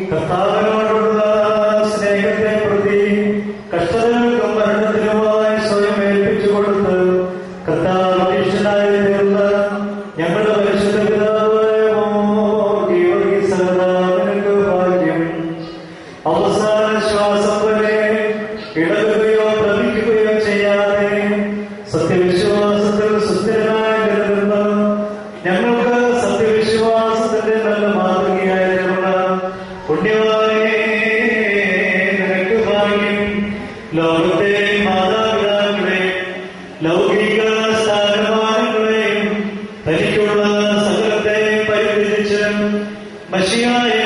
കർത്താവിനോടുള്ള സ്നേഹത്തെ പ്രതി കഷ്ടതകൾക്കും മരണത്തിനുമായി സ്വയം ഏൽപ്പിച്ചു കൊടുത്ത് കർത്താവ് അധ്യക്ഷനായി തീർന്ന ഞങ്ങളുടെ പരിശുദ്ധ പിതാവായ നിനക്ക് ഭാഗ്യം. അവസാന ശ്വാസം വരെ ഇടകുകയോ ഭ്രമിക്കുകയോ ചെയ്യാതെ സത്യവിശ്വാസത്തിൽ സുസ്ഥിരനായി നിലനിർന്ന ഞങ്ങൾക്ക് സത്യവിശ്വാസത്തിന്റെ നല്ല മാതൃകയായി തീർന്ന പുണ്യവാനേ നിനക്ക് ഭാഗ്യം. ലോകത്തെ മാതാപിതാക്കളെയും ലൗകിക സ്ഥാനമാനങ്ങളെയും തനിക്കുള്ള സകലത്തെ പരിത്യജിച്ച് മശിഹായെ